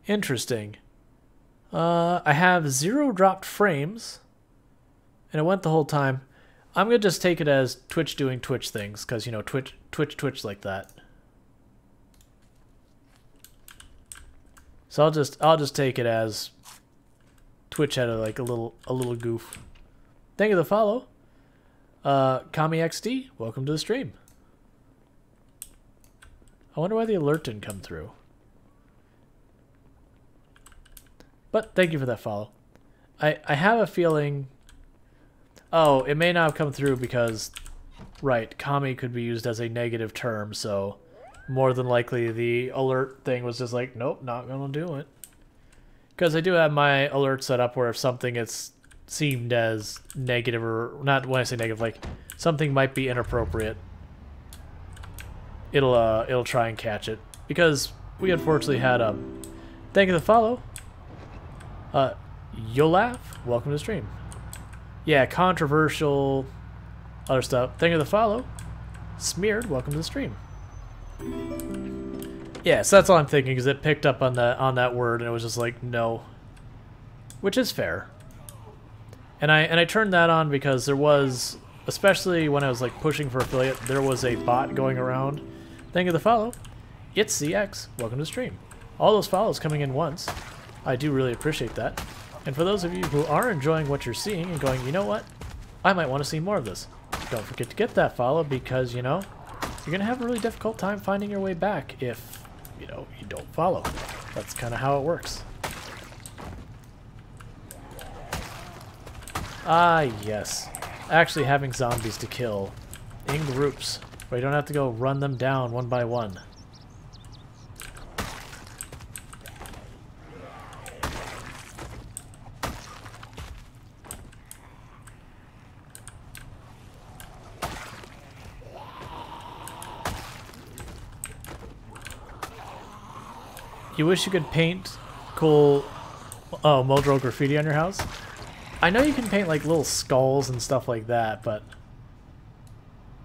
Interesting. I have 0 dropped frames, and it went the whole time. I'm gonna just take it as Twitch doing Twitch things, because you know Twitch like that. So I'll just take it as Twitch had a little goof. Thank you for the follow. Kami XD, welcome to the stream. I wonder why the alert didn't come through. But thank you for that follow. I have a feeling... Oh, it may not have come through because... Right, Kami could be used as a negative term, so... More than likely the alert thing was just like, nope, not gonna do it. Because I do have my alert set up where if something is seemed as negative, or... Not when I say negative, like, something might be inappropriate. It'll try and catch it. Because we unfortunately had, Thank you for the follow. Yolaf, welcome to the stream. Yeah, controversial other stuff. Thank you for the follow. Smeared, welcome to the stream. Yeah, so that's all I'm thinking, because it picked up on that word, and it was just like, no. Which is fair. And I turned that on because there was, especially when I was like pushing for affiliate, there was a bot going around. Thank you for the follow. It's CX, welcome to the stream. All those follows coming in once. I do really appreciate that. And for those of you who are enjoying what you're seeing and going, you know what? I might want to see more of this. Don't forget to get that follow because, you know, you're going to have a really difficult time finding your way back if, you know, you don't follow. That's kind of how it works. Ah, yes. Actually having zombies to kill in groups where you don't have to go run them down one by one. You wish you could paint cool Muldrow graffiti on your house? I know you can paint like little skulls and stuff like that, but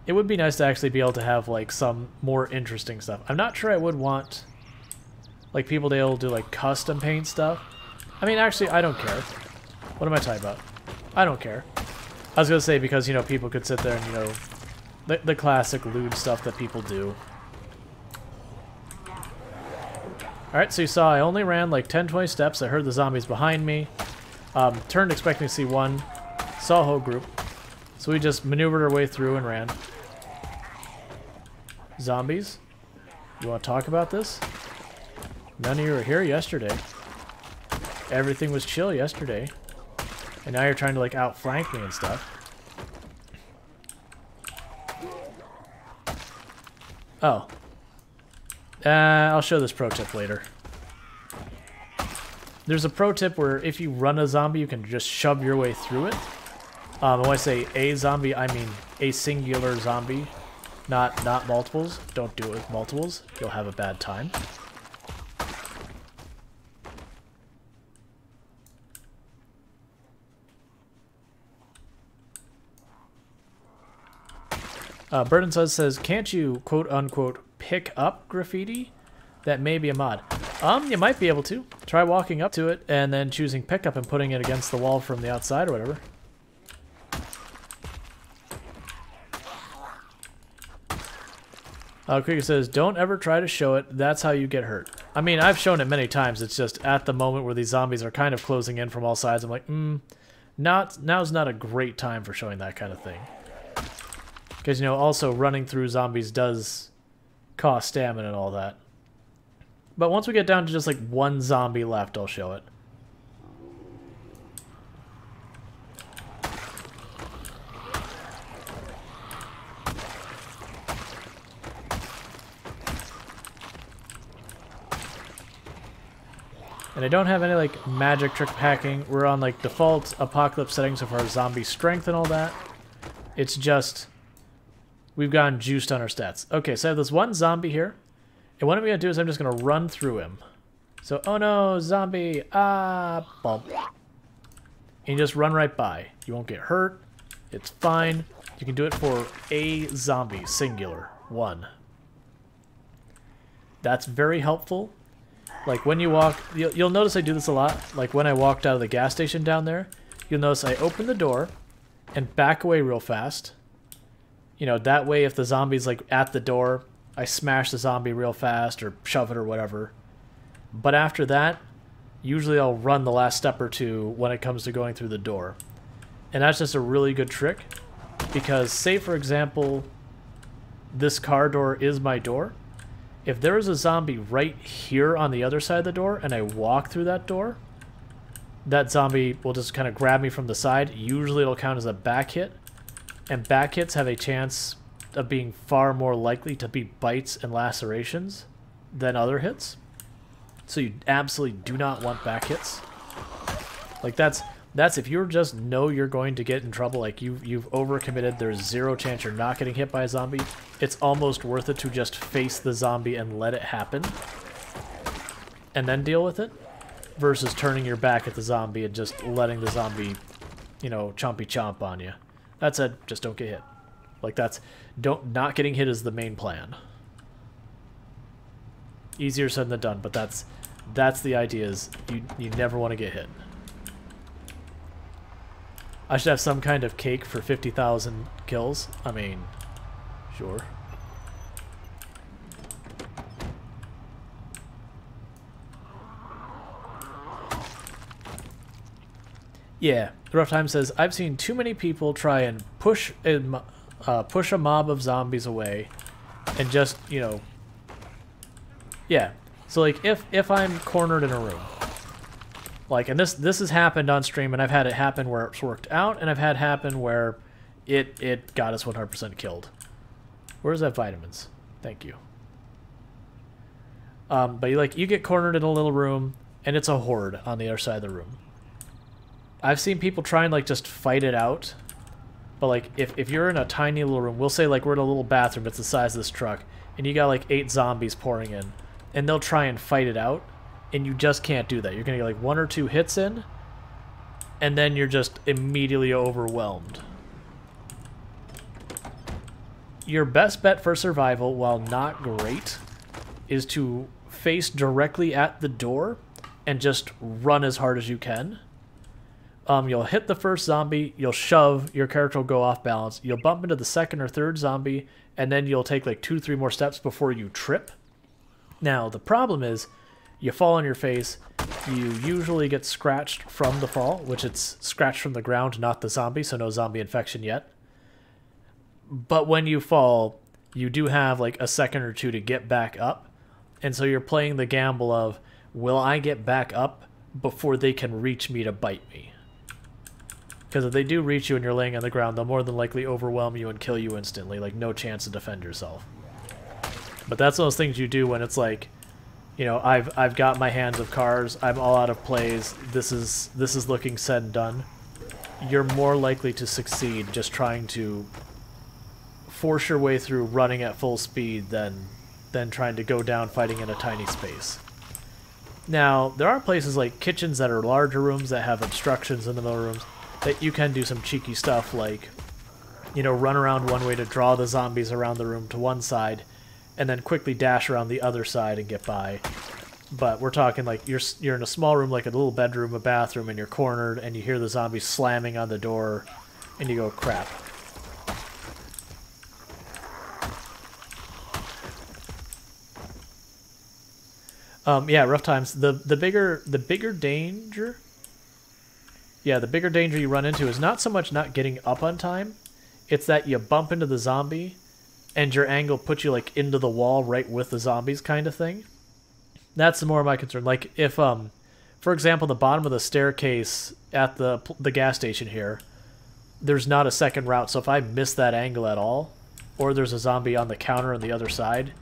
it would be nice to actually be able to have like some more interesting stuff. I'm not sure I would want like people to be able to do like custom paint stuff. I mean, actually, I don't care. What am I talking about? I don't care. I was gonna say because, you know, people could sit there and, you know, the classic lewd stuff that people do. Alright, so you saw I only ran like 10-20 steps. I heard the zombies behind me. Turned expecting to see one. Saw a whole group. So we just maneuvered our way through and ran. Zombies? You want to talk about this? None of you were here yesterday. Everything was chill yesterday. And now you're trying to like outflank me and stuff. Oh. I'll show this pro tip later. There's a pro tip where if you run a zombie, you can just shove your way through it. When I say a zombie, I mean a singular zombie, not multiples. Don't do it with multiples. You'll have a bad time. Burden says, can't you, quote-unquote, pick up graffiti? That may be a mod. You might be able to. Try walking up to it and then choosing pickup and putting it against the wall from the outside or whatever. Krieger says, don't ever try to show it. That's how you get hurt. I mean, I've shown it many times. It's just at the moment where these zombies are kind of closing in from all sides, I'm like, now's not a great time for showing that kind of thing. Because, you know, also running through zombies does cost stamina and all that. But once we get down to just like one zombie left, I'll show it. And I don't have any like magic trick packing. We're on like default apocalypse settings of our zombie strength and all that. It's just we've gotten juiced on our stats. Okay, so I have this one zombie here. And what I'm going to do is I'm just going to run through him. So, oh no, zombie, bump. And you just run right by. You won't get hurt. It's fine. You can do it for a zombie, singular, one. That's very helpful. Like when you walk, you'll notice I do this a lot. Like when I walked out of the gas station down there, you'll notice I open the door and back away real fast. You know, that way if the zombie's like at the door, I smash the zombie real fast or shove it or whatever. But after that, usually I'll run the last step or two when it comes to going through the door. And that's just a really good trick because say for example, this car door is my door. If there is a zombie right here on the other side of the door and I walk through that door, that zombie will just kind of grab me from the side. Usually it'll count as a back hit. And back hits have a chance of being far more likely to be bites and lacerations than other hits. So you absolutely do not want back hits. Like that's if you just know you're going to get in trouble, like you've overcommitted, there's zero chance you're not getting hit by a zombie, it's almost worth it to just face the zombie and let it happen. And then deal with it. Versus turning your back at the zombie and just letting the zombie, you know, chompy chomp on you. That said, just don't get hit. Like not getting hit is the main plan. Easier said than done, but that's the idea is you never want to get hit. I should have some kind of cake for 50,000 kills. I mean, sure. Yeah, Rough Time says, I've seen too many people try and push a mob of zombies away and just, you know... Yeah, so like if I'm cornered in a room, like, and this has happened on stream, and I've had it happen where it's worked out, and I've had happen where it got us 100% killed. Where's that vitamins? Thank you. But you get cornered in a little room, and it's a horde on the other side of the room. I've seen people try and like just fight it out, but like if you're in a tiny little room, we'll say like we're in a little bathroom, it's the size of this truck, and you got like 8 zombies pouring in, and they'll try and fight it out, and you just can't do that. You're gonna get like 1 or 2 hits in, and then you're just immediately overwhelmed. Your best bet for survival, while not great, is to face directly at the door and just run as hard as you can. You'll hit the first zombie, you'll shove, your character will go off balance, you'll bump into the second or third zombie, and then you'll take like 2-3 more steps before you trip. Now, the problem is, you fall on your face, you usually get scratched from the fall, which it's scratched from the ground, not the zombie, so no zombie infection yet. But when you fall, you do have like a second or two to get back up, and so you're playing the gamble of, will I get back up before they can reach me to bite me? Because if they do reach you and you're laying on the ground, they'll more than likely overwhelm you and kill you instantly, like no chance to defend yourself. But that's one of those things you do when it's like, you know, I've got my hands of cars, I'm all out of plays, this is looking said and done. You're more likely to succeed just trying to force your way through running at full speed than trying to go down fighting in a tiny space. Now, there are places like kitchens that are larger rooms that have obstructions in the middle rooms that you can do some cheeky stuff like, you know, run around one way to draw the zombies around the room to one side, and then quickly dash around the other side and get by. But we're talking like you're in a small room, like a little bedroom, a bathroom, and you're cornered, and you hear the zombies slamming on the door, and you go, crap. Yeah, rough times. The bigger danger. Yeah, the bigger danger you run into is not so much not getting up on time, it's that you bump into the zombie, and your angle puts you like into the wall right with the zombies kind of thing. That's more of my concern. Like if, for example, the bottom of the staircase at the gas station here, there's not a second route, so if I miss that angle at all, or there's a zombie on the counter on the other side,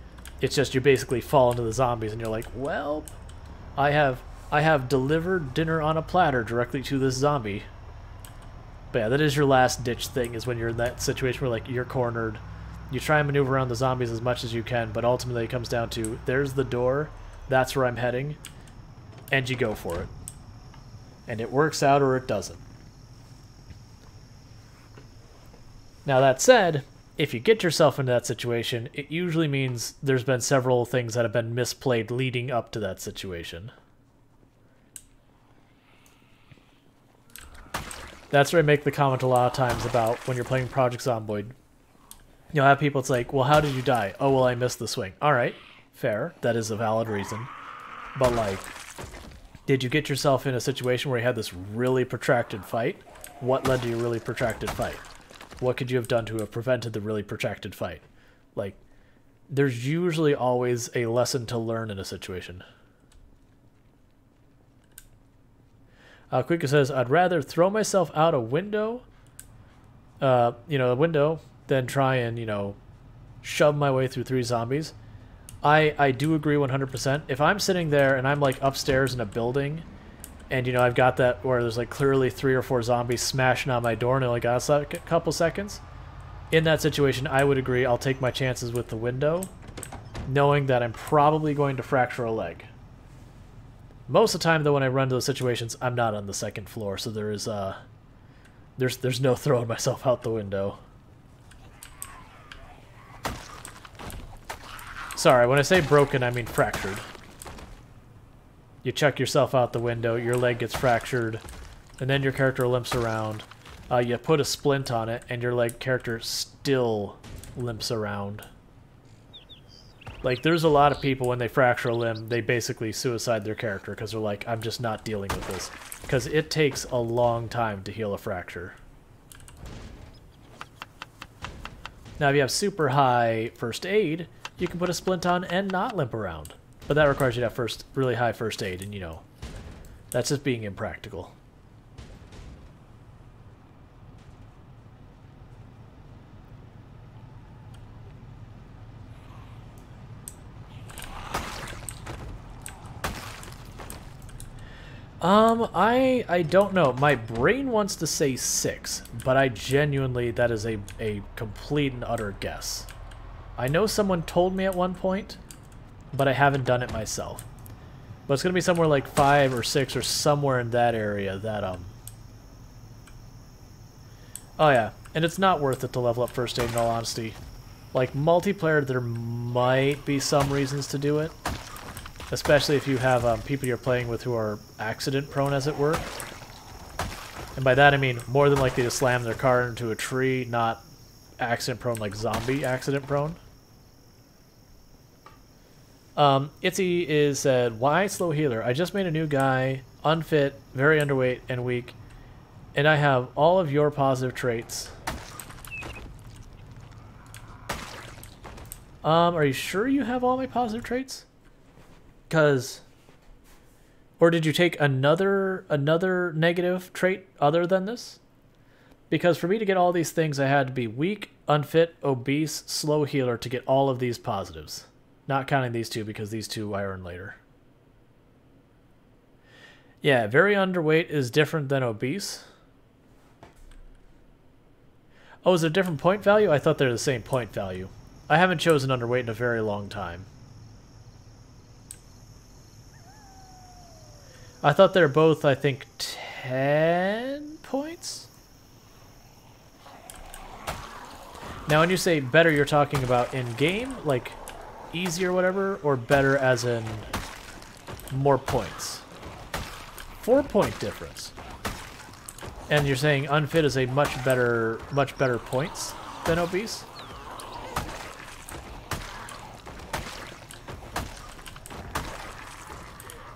it's just you basically fall into the zombies and you're like, well, I have delivered dinner on a platter directly to this zombie. But yeah, that is your last ditch thing, is when you're in that situation where like you're cornered. You try and maneuver around the zombies as much as you can, but ultimately it comes down to, there's the door, that's where I'm heading, and you go for it. And it works out or it doesn't. Now that said, if you get yourself into that situation, it usually means there's been several things that have been misplayed leading up to that situation. That's where I make the comment a lot of times about when you're playing Project Zomboid. You'll have people, it's like, well, how did you die? Oh, well, I missed the swing. Alright, fair. That is a valid reason. But, like, did you get yourself in a situation where you had this really protracted fight? What led to your really protracted fight? What could you have done to have prevented the really protracted fight? Like, there's usually always a lesson to learn in a situation. Quika says, I'd rather throw myself out a window, a window, than try and, shove my way through 3 zombies. I do agree 100%. If I'm sitting there and I'm, like, upstairs in a building, and, I've got that where there's, like, clearly 3 or 4 zombies smashing on my door and I only got a couple seconds, in that situation, I would agree I'll take my chances with the window, knowing that I'm probably going to fracture a leg. Most of the time, though, when I run to those situations, I'm not on the 2nd floor, so there is, there's no throwing myself out the window. Sorry, when I say broken, I mean fractured. You chuck yourself out the window, your leg gets fractured, and then your character limps around. You put a splint on it, and your character still limps around. Like, there's a lot of people, when they fracture a limb, they basically suicide their character because they're like, I'm just not dealing with this. Because it takes a long time to heal a fracture. Now, if you have super high first aid, you can put a splint on and not limp around. But that requires you to have really high first aid, and that's just being impractical. I don't know. My brain wants to say 6, but I genuinely, that is a complete and utter guess. I know someone told me at one point, but I haven't done it myself. But it's going to be somewhere like 5 or 6 or somewhere in that area that, Oh yeah, and it's not worth it to level up first aid in all honesty. Like, multiplayer, there might be some reasons to do it. Especially if you have people you're playing with who are accident-prone, as it were. And by that I mean more than likely to slam their car into a tree, not accident-prone like zombie accident-prone. Itzy is said, why slow healer? I just made a new guy, unfit, very underweight, and weak, and I have all of your positive traits. Are you sure you have all my positive traits? Or did you take another negative trait other than this? Because for me to get all these things, I had to be weak, unfit, obese, slow healer to get all of these positives. Not counting these 2, because these 2 I earn later. Yeah, very underweight is different than obese. Oh, is it a different point value? I thought they're the same point value. I haven't chosen underweight in a very long time. I thought they're both, I think, 10 points? Now, when you say better, you're talking about in-game, like easy or whatever, or better as in more points? 4-point difference. And you're saying unfit is a much better points than obese?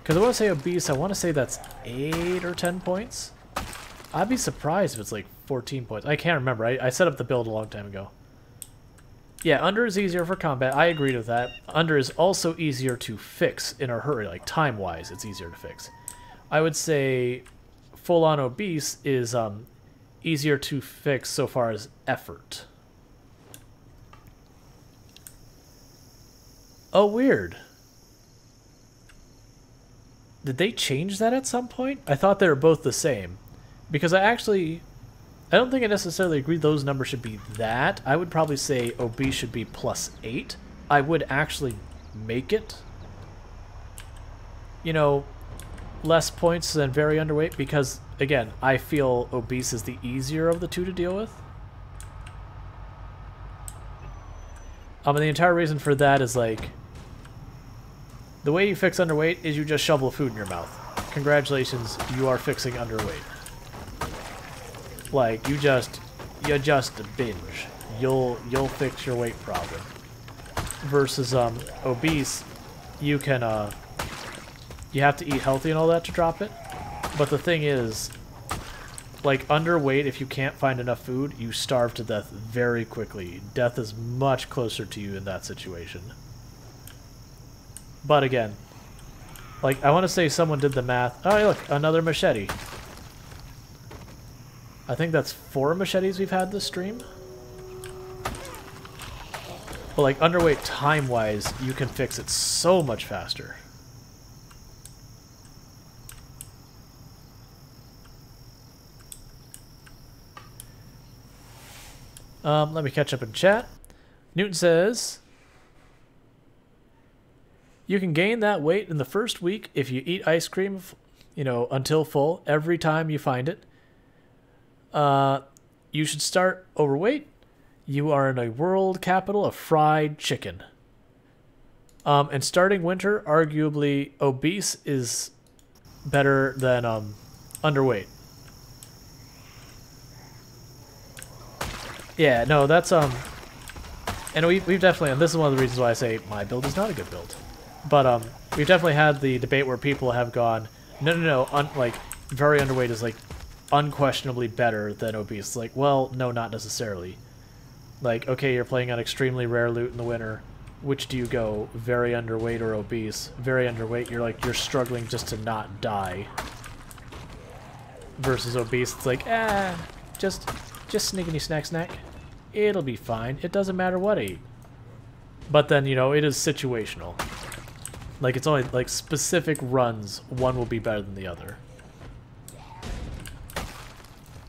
Because I want to say obese, I want to say that's 8 or 10 points. I'd be surprised if it's like 14 points. I can't remember. I set up the build a long time ago. Yeah, under is easier for combat. I agreed with that. Under is also easier to fix in a hurry. Like, time-wise, it's easier to fix. I would say full-on obese is easier to fix so far as effort. Oh, weird. Did they change that at some point? I thought they were both the same. Because I don't think I necessarily agree those numbers should be that. I would probably say obese should be +8. I would actually make it, less points than very underweight because, again, I feel obese is the easier of the 2 to deal with. And the entire reason for that is like, the way you fix underweight is you just shovel food in your mouth. Congratulations, you are fixing underweight. Like, you just binge. You'll fix your weight problem. Versus obese, you can you have to eat healthy and all that to drop it. But the thing is, like, underweight, if you can't find enough food, you starve to death very quickly. Death is much closer to you in that situation. But again, like, I want to say someone did the math. Oh, look, another machete. I think that's 4 machetes we've had this stream. But like, underweight time-wise, you can fix it so much faster. Let me catch up in chat. Newton says, you can gain that weight in the first week if you eat ice cream, you know, until full every time you find it. You should start overweight. You are in a world capital of fried chicken. And starting winter, arguably obese is better than underweight. Yeah, no, that's and we've definitely, and this is one of the reasons why I say my build is not a good build. But we've definitely had the debate where people have gone, no, like very underweight is like unquestionably better than obese. Like, well, no, not necessarily. Like, okay, you're playing on extremely rare loot in the winter. Which do you go? Very underweight or obese? Very underweight, you're struggling just to not die. Versus obese, it's like, just snickety snack. It'll be fine. It doesn't matter what I eat. But then, you know, it is situational. Like, it's only, like, specific runs, one will be better than the other.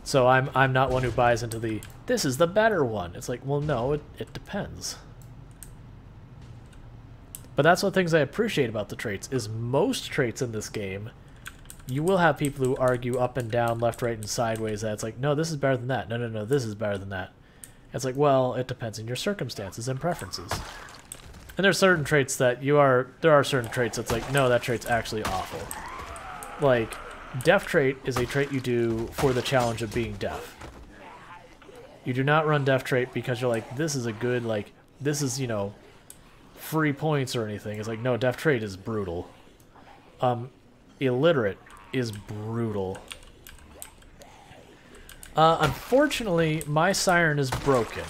So I'm not one who buys into the, this is the better one. It's like, well, no, it depends. But that's one of the things I appreciate about the traits, is most traits in this game, you will have people who argue up and down, left, right, and sideways that it's like, no, this is better than that. No, this is better than that. It's like, well, it depends on your circumstances and preferences. And there's certain traits that there are certain traits that's like, no, that trait's actually awful. Like, deaf trait is a trait you do for the challenge of being deaf. You do not run deaf trait because you're like, this is a good, like, this is, you know, free points or anything. It's like, no, deaf trait is brutal. Illiterate is brutal. Unfortunately, my siren is broken.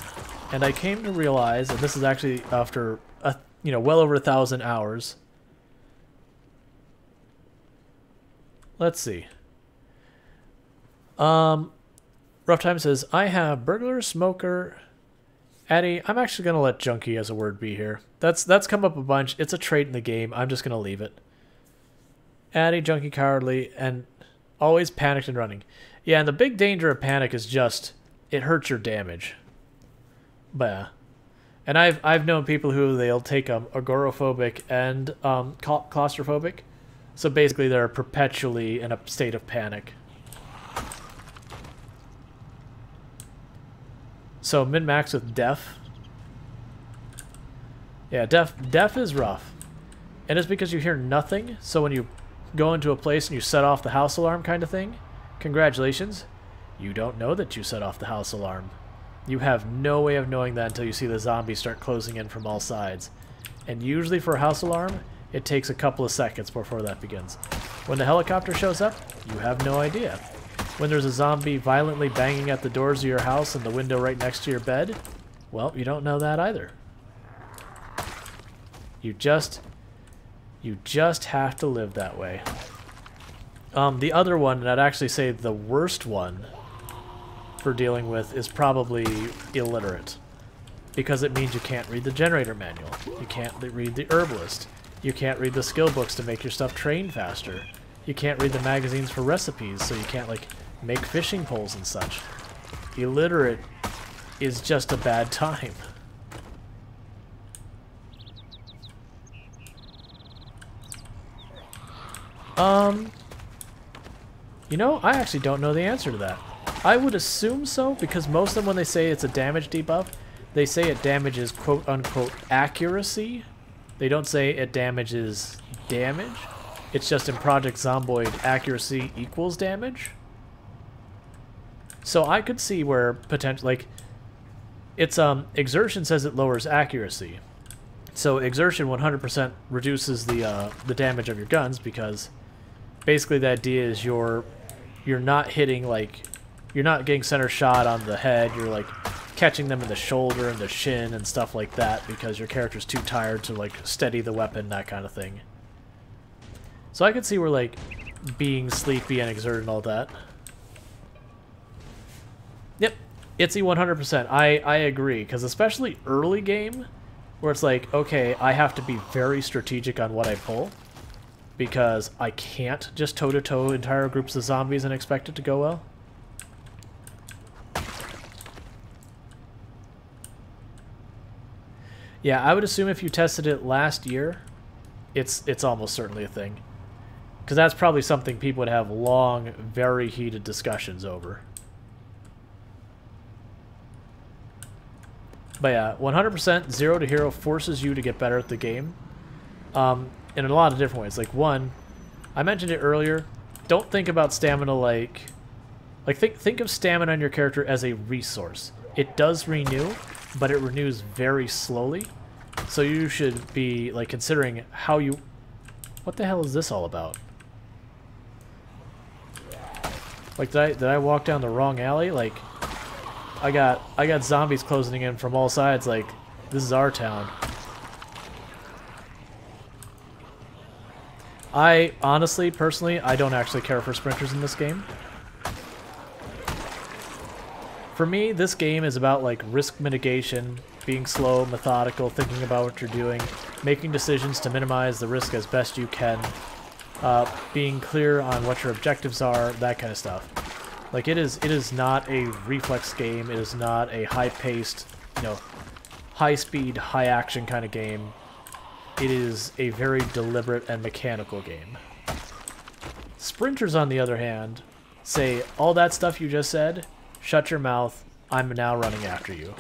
And I came to realize, and this is actually after, you know, well over 1,000 hours. Let's see. Rough Time says, I have burglar, smoker, Addy. I'm actually going to let junkie as a word be here. That's come up a bunch. It's a trait in the game. I'm just going to leave it. Addy, junkie, cowardly, and always panicked and running. Yeah, and the big danger of panic is just, it hurts your damage. But yeah. And I've known people who they'll take agoraphobic and claustrophobic. So basically they're perpetually in a state of panic. So min-max with deaf. Yeah, deaf is rough. And it's because you hear nothing, so when you go into a place and you set off the house alarm kind of thing, congratulations, you don't know that you set off the house alarm. You have no way of knowing that until you see the zombies start closing in from all sides. And usually for a house alarm, it takes a couple of seconds before that begins. When the helicopter shows up, you have no idea. When there's a zombie violently banging at the doors of your house and the window right next to your bed, well, you don't know that either. You just have to live that way. The other one, and I'd actually say the worst one for dealing with, is probably illiterate. Because it means you can't read the generator manual. You can't read the herbalist. You can't read the skill books to make your stuff train faster. You can't read the magazines for recipes, so you can't, like, make fishing poles and such. Illiterate is just a bad time. You know, I actually don't know the answer to that. I would assume so, because most of them, when they say it's a damage debuff, they say it damages quote-unquote accuracy. They don't say it damages damage. It's just in Project Zomboid, accuracy equals damage. So I could see where potentially, like, it's exertion says it lowers accuracy. So exertion 100% reduces the damage of your guns, because basically the idea is you're not hitting, like, you're not getting center shot on the head. You're like catching them in the shoulder and the shin and stuff like that, because your character's too tired to like steady the weapon, that kind of thing. So I could see where like being sleepy and exert and all that. Yep, Itsy 100%. I agree, because especially early game, where it's like, okay, I have to be very strategic on what I pull, because I can't just toe-to-toe entire groups of zombies and expect it to go well. Yeah, I would assume if you tested it last year, it's almost certainly a thing. Because that's probably something people would have long, very heated discussions over. But yeah, 100% 0 to hero forces you to get better at the game. In a lot of different ways. Like, one, I mentioned it earlier, don't think about stamina like think of stamina on your character as a resource. It does renew, but it renews very slowly. So you should be like considering how you... What the hell is this all about? Like, did I walk down the wrong alley? Like, I got zombies closing in from all sides. Like, this is our town. I honestly, personally, I don't actually care for sprinters in this game. For me, this game is about like risk mitigation, being slow, methodical, thinking about what you're doing, making decisions to minimize the risk as best you can, being clear on what your objectives are, that kind of stuff. Like, it is not a reflex game. It is not a high-paced, you know, high-speed, high-action kind of game. It is a very deliberate and mechanical game. Sprinters, on the other hand, say, all that stuff you just said, shut your mouth, I'm now running after you.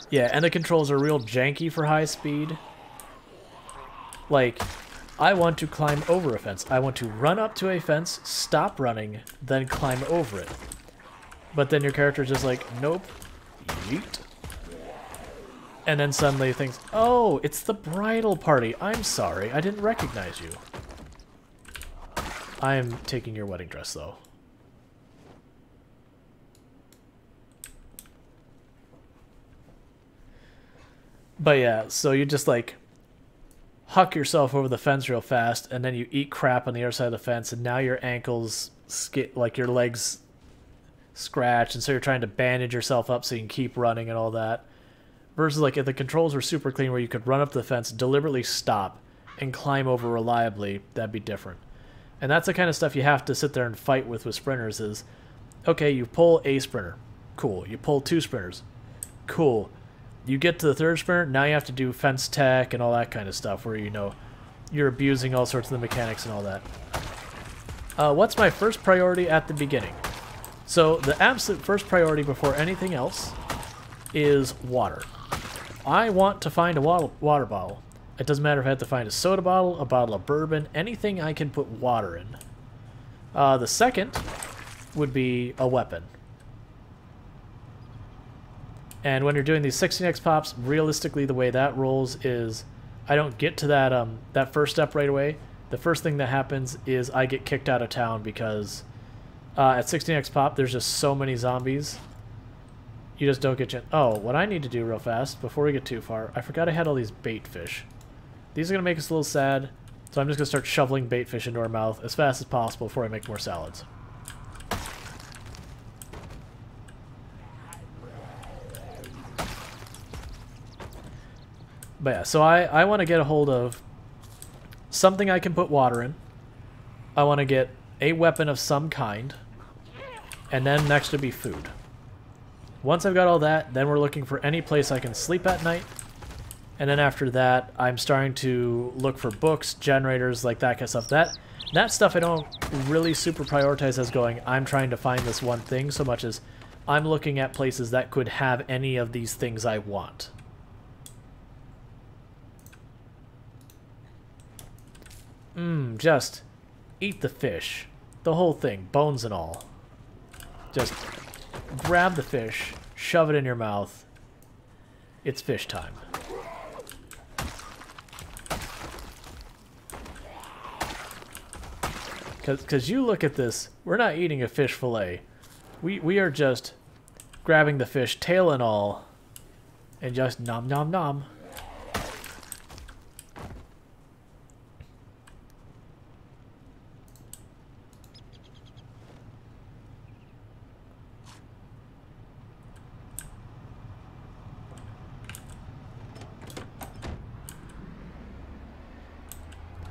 Yeah, and the controls are real janky for high speed. Like, I want to climb over a fence. I want to run up to a fence, stop running, then climb over it. But then your character's just like, nope, yeet. And then suddenly thinks, oh, it's the bridal party. I'm sorry, I didn't recognize you. I am taking your wedding dress, though. But yeah, so you just like huck yourself over the fence real fast, and then you eat crap on the other side of the fence, and now your ankles like your legs scratch, and so you're trying to bandage yourself up so you can keep running and all that. Versus like if the controls were super clean where you could run up the fence, deliberately stop, and climb over reliably, that'd be different. And that's the kind of stuff you have to sit there and fight with sprinters is, okay, you pull a sprinter, cool. You pull 2 sprinters, cool. You get to the 3rd sprinter, now you have to do fence tech and all that kind of stuff where, you know, you're abusing all sorts of the mechanics and all that. What's my first priority at the beginning? So the absolute first priority before anything else is water. I want to find a water bottle. It doesn't matter if I have to find a soda bottle, a bottle of bourbon, anything I can put water in. The second would be a weapon. And when you're doing these 16x pops, realistically the way that rolls is I don't get to that first step right away. The first thing that happens is I get kicked out of town because at 16x pop there's just so many zombies. You just don't get... Oh, what I need to do real fast before we get too far, I forgot I had all these bait fish. These are going to make us a little sad, so I'm just going to start shoveling bait fish into our mouth as fast as possible before I make more salads. But yeah, so I want to get a hold of something I can put water in. I want to get a weapon of some kind. And then next would be food. Once I've got all that, then we're looking for any place I can sleep at night. And then after that, I'm starting to look for books, generators, like that kind of stuff. That stuff I don't really super prioritize as going, I'm trying to find this one thing so much as I'm looking at places that could have any of these things I want. Just eat the fish. The whole thing, bones and all. Just grab the fish, shove it in your mouth. It's fish time. Because you look at this, we're not eating a fish fillet. We are just grabbing the fish, tail and all, and just nom nom nom.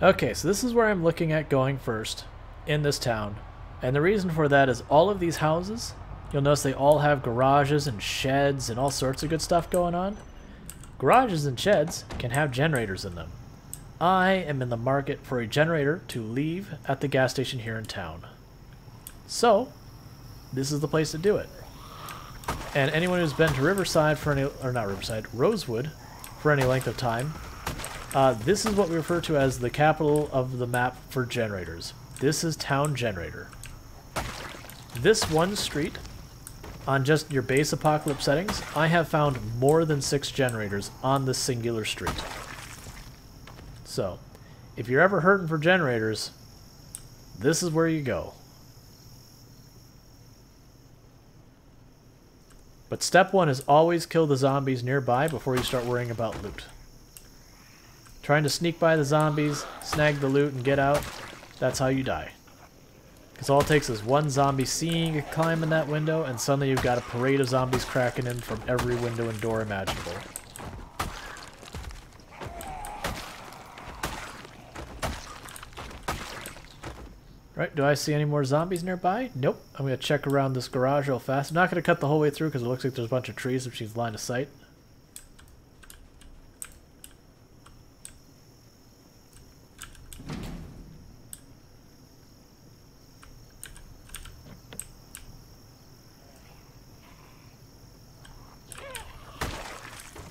Okay, so this is where I'm looking at going first, in this town. And the reason for that is all of these houses, you'll notice they all have garages and sheds and all sorts of good stuff going on. Garages and sheds can have generators in them. I am in the market for a generator to leave at the gas station here in town. So, this is the place to do it. And anyone who's been to Riverside for any, or not Riverside, Rosewood for any length of time, this is what we refer to as the capital of the map for generators. This is Town Generator. This one street, on just your base apocalypse settings, I have found more than 6 generators on this singular street. So, if you're ever hurting for generators, this is where you go. But step 1 is always kill the zombies nearby before you start worrying about loot. Trying to sneak by the zombies, snag the loot, and get out, that's how you die. Because all it takes is one zombie seeing you climb in that window, and suddenly you've got a parade of zombies cracking in from every window and door imaginable. Right, do I see any more zombies nearby? Nope. I'm going to check around this garage real fast. I'm not going to cut the whole way through because it looks like there's a bunch of trees which needs line of sight.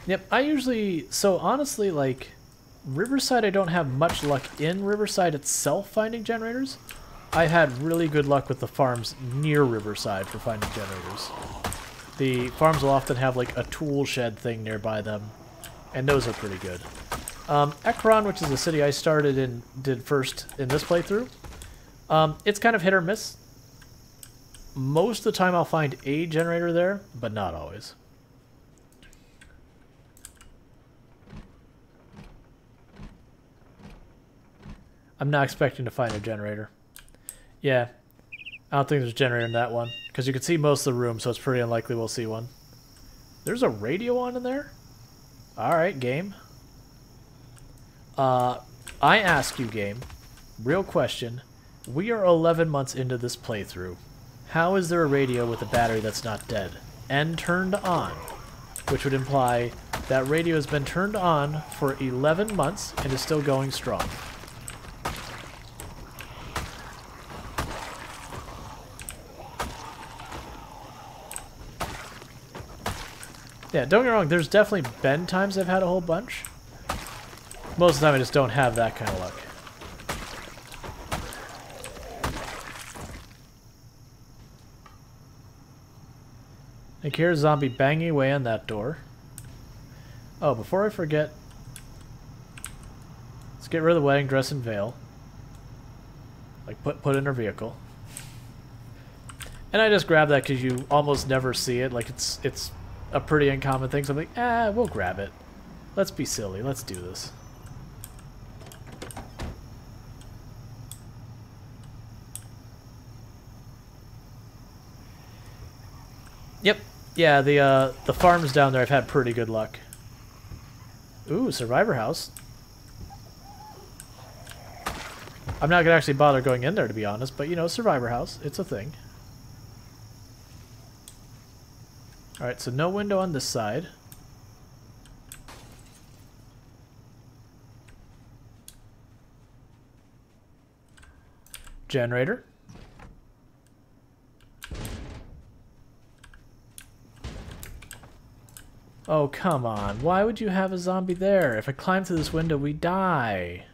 Yep, I usually, so honestly, like, Riverside I don't have much luck in Riverside itself finding generators. I've had really good luck with the farms near Riverside for finding generators. The farms will often have like a tool shed thing nearby them, and those are pretty good. Ekron, which is the city I started and did first in this playthrough, it's kind of hit or miss. Most of the time I'll find a generator there, but not always. I'm not expecting to find a generator. Yeah, I don't think there's a generator in that one, because you can see most of the room, so it's pretty unlikely we'll see one. There's a radio on in there? Alright, game. I ask you, game, real question, we are 11 months into this playthrough. How is there a radio with a battery that's not dead and turned on? Which would imply that radio has been turned on for 11 months and is still going strong. Yeah, don't get me wrong, there's definitely been times I've had a whole bunch. Most of the time I just don't have that kind of luck. I hear a zombie banging away on that door. Oh, before I forget, let's get rid of the wedding dress and veil. Like, put in her vehicle. And I just grab that because you almost never see it. Like, it's a pretty uncommon thing, so I'm like, we'll grab it. Let's be silly. Let's do this. Yep. Yeah, the farms down there I've had pretty good luck. Ooh, survivor house. I'm not gonna actually bother going in there, to be honest, but you know, survivor house, it's a thing. Alright, so no window on this side. Generator. Oh, come on. Why would you have a zombie there? If I climb through this window, we die.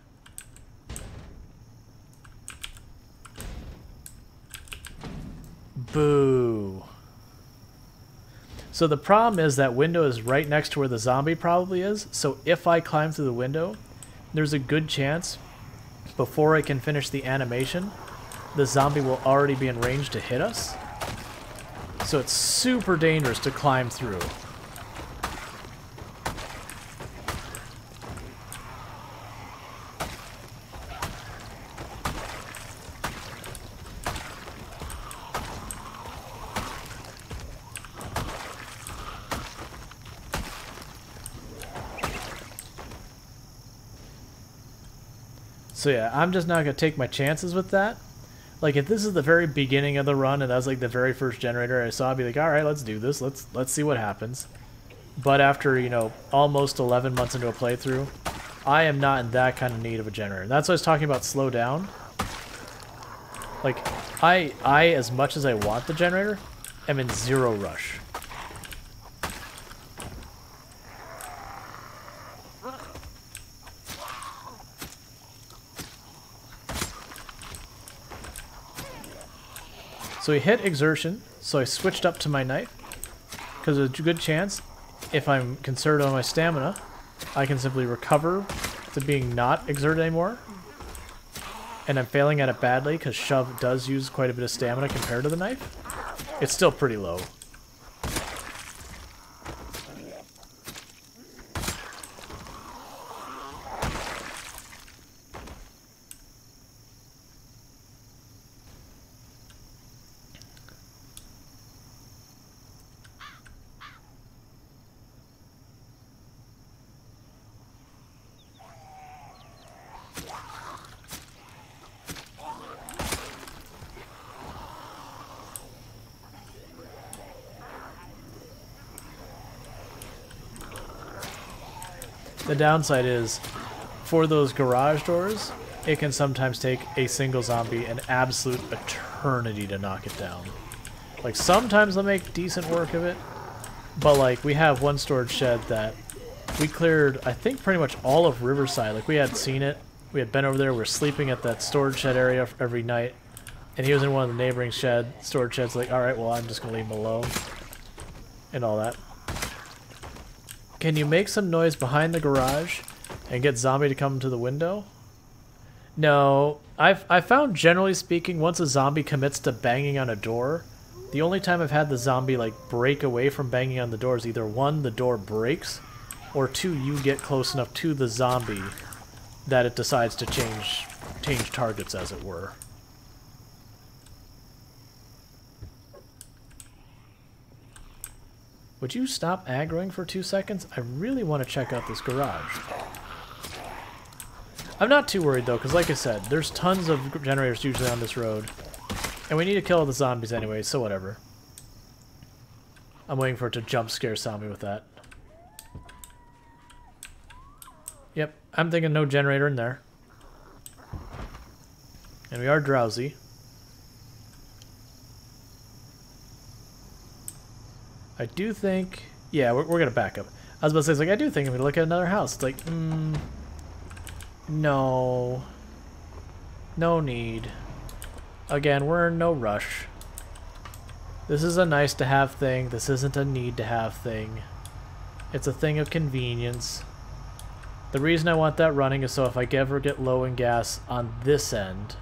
Boo. So the problem is that window is right next to where the zombie probably is. So if I climb through the window, there's a good chance before I can finish the animation, the zombie will already be in range to hit us. So it's super dangerous to climb through. So yeah, I'm just not going to take my chances with that. Like, if this is the very beginning of the run and that was like the very first generator I saw, I'd be like, alright, let's do this. Let's see what happens. But after, you know, almost 11 months into a playthrough, I am not in that kind of need of a generator. That's what I was talking about, slow down. Like, I as much as I want the generator, am in zero rush. So he hit exertion, so I switched up to my knife, because there's a good chance, if I'm conservative on my stamina, I can simply recover to being not exerted anymore. And I'm failing at it badly, because shove does use quite a bit of stamina compared to the knife. It's still pretty low. The downside is, for those garage doors, it can sometimes take a single zombie an absolute eternity to knock it down. Like, sometimes they'll make decent work of it, but like, we have one storage shed that we cleared, I think, pretty much all of Riverside. Like, we had seen it, we had been over there, we were sleeping at that storage shed area every night, and he was in one of the neighboring storage sheds, like, alright, well, I'm just gonna leave him alone, and all that. Can you make some noise behind the garage and get zombie to come to the window? No. I found, generally speaking, once a zombie commits to banging on a door, the only time I've had the zombie like break away from banging on the door is either one, the door breaks, or two, you get close enough to the zombie that it decides to change targets, as it were. Would you stop aggroing for 2 seconds? I really want to check out this garage. I'm not too worried though, because like I said, there's tons of generators usually on this road. And we need to kill all the zombies anyway, so whatever. I'm waiting for it to jump scare zombie with that. Yep, I'm thinking no generator in there. And we are drowsy. I do think... Yeah, we're going to back up. I was about to say, it's like, I do think I'm going to look at another house. It's like, no. No need. Again, we're in no rush. This is a nice to have thing. This isn't a need to have thing. It's a thing of convenience. The reason I want that running is so if I ever get low in gas on this end,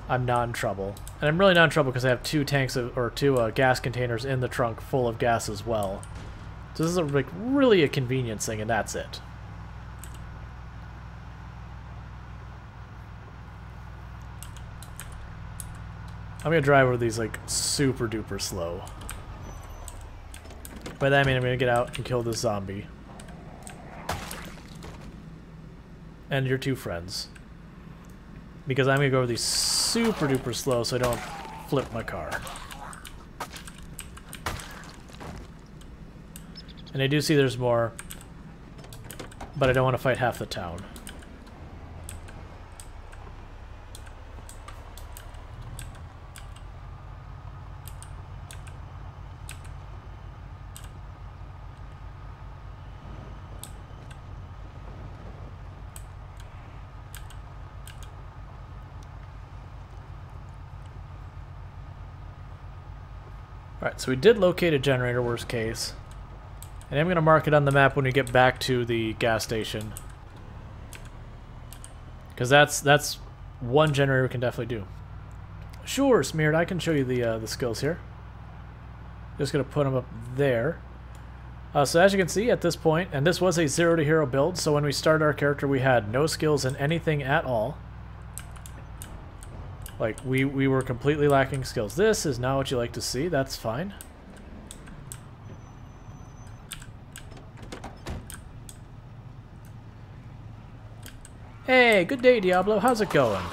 I'm not in trouble. And I'm really not in trouble because I have two gas containers in the trunk full of gas as well. So this is like really a convenience thing, and that's it. I'm gonna drive over these like super duper slow. By that I mean I'm gonna get out and kill this zombie. And your two friends. Because I'm gonna go over these super duper slow so I don't flip my car. And I do see there's more, but I don't want to fight half the town. Alright, so we did locate a generator, worst case. And I'm going to mark it on the map when we get back to the gas station. Because that's one generator we can definitely do. Sure, Smeared, I can show you the skills here. Just going to put them up there. So as you can see at this point, and this was a 0 to hero build, so when we started our character we had no skills in anything at all. Like, we were completely lacking skills. This is not what you like to see, that's fine. Hey, good day, Diablo. How's it going?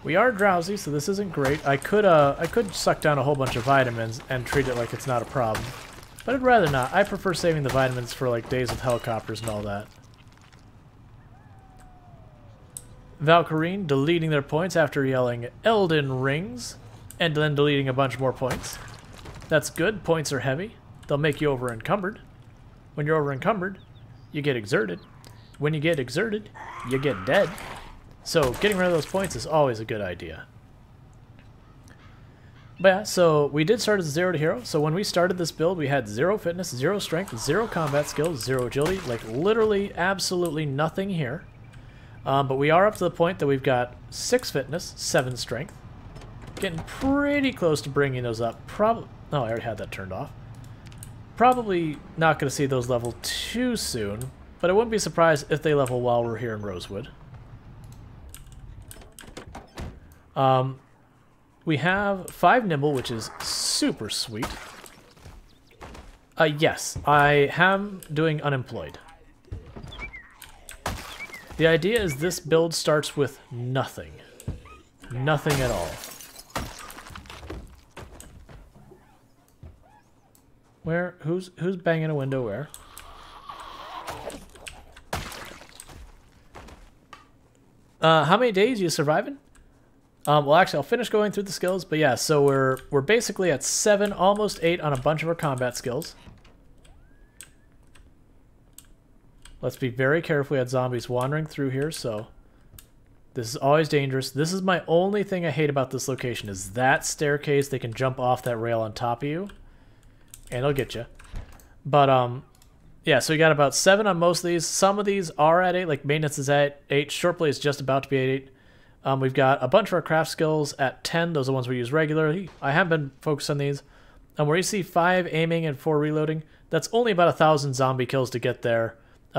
We are drowsy, so this isn't great. I could suck down a whole bunch of vitamins and treat it like it's not a problem. But I'd rather not. I prefer saving the vitamins for, like, days with helicopters and all that. Valkyrien deleting their points after yelling Elden Rings, and then deleting a bunch more points. That's good. Points are heavy. They'll make you over-encumbered. When you're over-encumbered, you get exerted. When you get exerted, you get dead. So getting rid of those points is always a good idea. But yeah, so we did start as a 0 to hero. So when we started this build, we had 0 fitness, 0 strength, 0 combat skills, 0 agility. Like, literally, absolutely nothing here. But we are up to the point that we've got 6 fitness, 7 strength. Getting pretty close to bringing those up. Oh, I already had that turned off. Probably not going to see those level too soon, but I wouldn't be surprised if they level while we're here in Rosewood. We have 5 nimble, which is super sweet. Yes, I am doing unemployed. The idea is this build starts with nothing. Nothing at all. Where? Who's banging a window where? How many days you surviving? Well, actually, I'll finish going through the skills, but yeah, so we're basically at 7, almost 8 on a bunch of our combat skills. Let's be very careful. We had zombies wandering through here, so this is always dangerous. This is my only thing I hate about this location, is that staircase. They can jump off that rail on top of you, and they'll get you. But, yeah, so we got about 7 on most of these. Some of these are at 8, like maintenance is at 8. Short play is just about to be at 8. We've got a bunch of our craft skills at 10. Those are the ones we use regularly. I haven't been focused on these. And where you see 5 aiming and 4 reloading, that's only about 1,000 zombie kills to get there.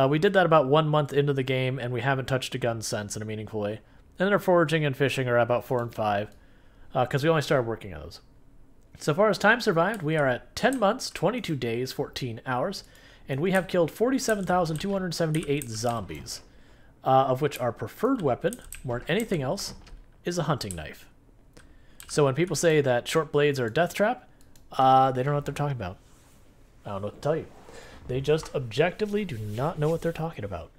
We did that about 1 month into the game, and we haven't touched a gun since in a meaningful way. And then our foraging and fishing are about 4 and 5, because we only started working on those. So far as time survived, we are at 10 months, 22 days, 14 hours, and we have killed 47,278 zombies. Of which our preferred weapon, more than anything else, is a hunting knife. So when people say that short blades are a death trap, they don't know what they're talking about. I don't know what to tell you. They just objectively do not know what they're talking about.